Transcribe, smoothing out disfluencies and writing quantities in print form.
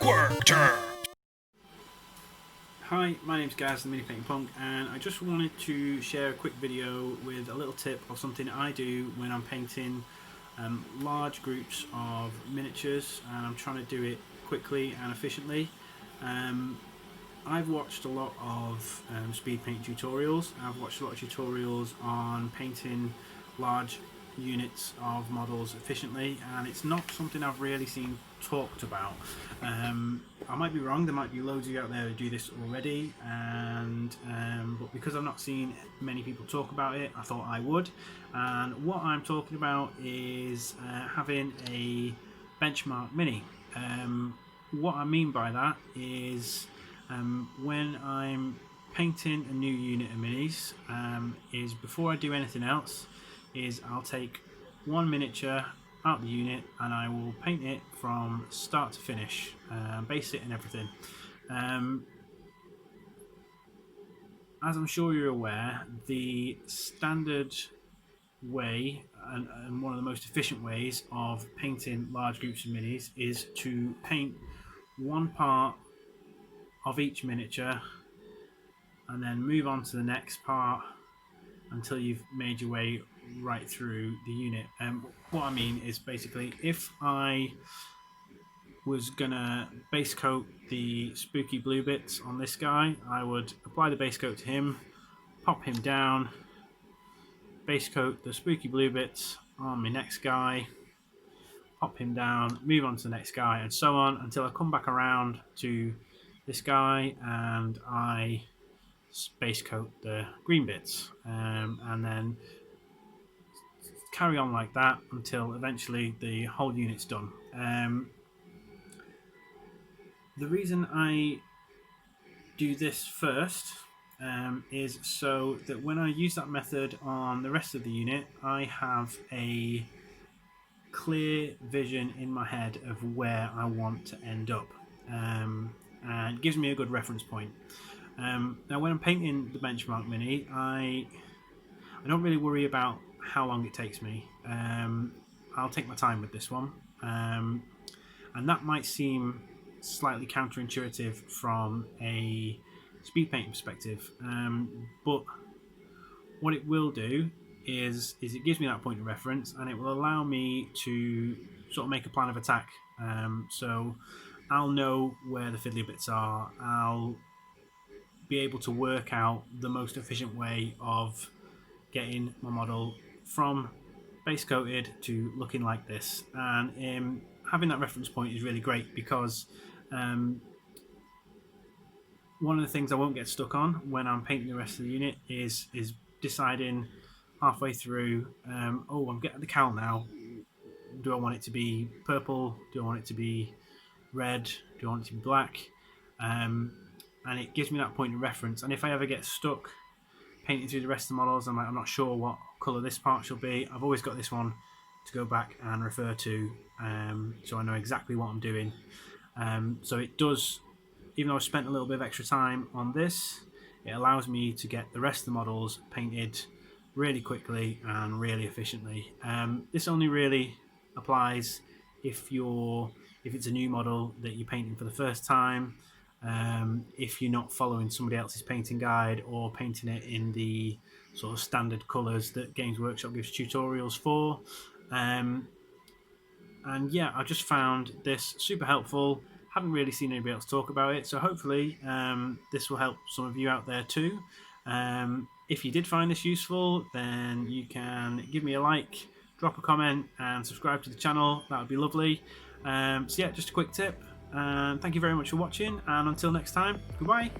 Squirter. Hi, my name's Gaz, the Mini Painting Punk, and I just wanted to share a quick video with a little tip of something I do when I'm painting large groups of miniatures, and I'm trying to do it quickly and efficiently. I've watched a lot of speed paint tutorials. I've watched a lot of tutorials on painting large units of models efficiently, and it's not something I've really seen talked about. I might be wrong, there might be loads of you out there who do this already, and but because I've not seen many people talk about it, I thought I would. And what I'm talking about is having a benchmark mini. What I mean by that is when I'm painting a new unit of minis, is before I do anything else, is I'll take one miniature out of the unit and I will paint it from start to finish, base it and everything. As I'm sure you're aware, the standard way and one of the most efficient ways of painting large groups of minis is to paint one part of each miniature and then move on to the next part until you've made your way right through the unit. What I mean is basically, if I was gonna base coat the spooky blue bits on this guy, I would apply the base coat to him, pop him down, base coat the spooky blue bits on my next guy, pop him down, move on to the next guy, and so on until I come back around to this guy and I base coat the green bits, and then carry on like that until eventually the whole unit's done. The reason I do this first is so that when I use that method on the rest of the unit, I have a clear vision in my head of where I want to end up, and it gives me a good reference point. Now when I'm painting the benchmark mini, I don't really worry about how long it takes me. I'll take my time with this one, and that might seem slightly counterintuitive from a speed painting perspective, but what it will do is it gives me that point of reference, and it will allow me to sort of make a plan of attack. So I'll know where the fiddly bits are. I'll be able to work out the most efficient way of getting my model from base coated to looking like this. And having that reference point is really great, because one of the things I won't get stuck on when I'm painting the rest of the unit is deciding halfway through, oh, I'm getting the cowl now. Do I want it to be purple? Do I want it to be red? Do I want it to be black? And it gives me that point of reference. And if I ever get stuck painting through the rest of the models, I'm not sure what colour this part shall be, I've always got this one to go back and refer to, so I know exactly what I'm doing. So it does, even though I've spent a little bit of extra time on this, it allows me to get the rest of the models painted really quickly and really efficiently. This only really applies if it's a new model that you're painting for the first time, if you're not following somebody else's painting guide or painting it in the sort of standard colours that Games Workshop gives tutorials for. And yeah, I just found this super helpful. Haven't really seen anybody else talk about it, so hopefully this will help some of you out there too. If you did find this useful, then you can give me a like, drop a comment and subscribe to the channel. That would be lovely. So yeah, just a quick tip. Thank you very much for watching, and until next time, goodbye.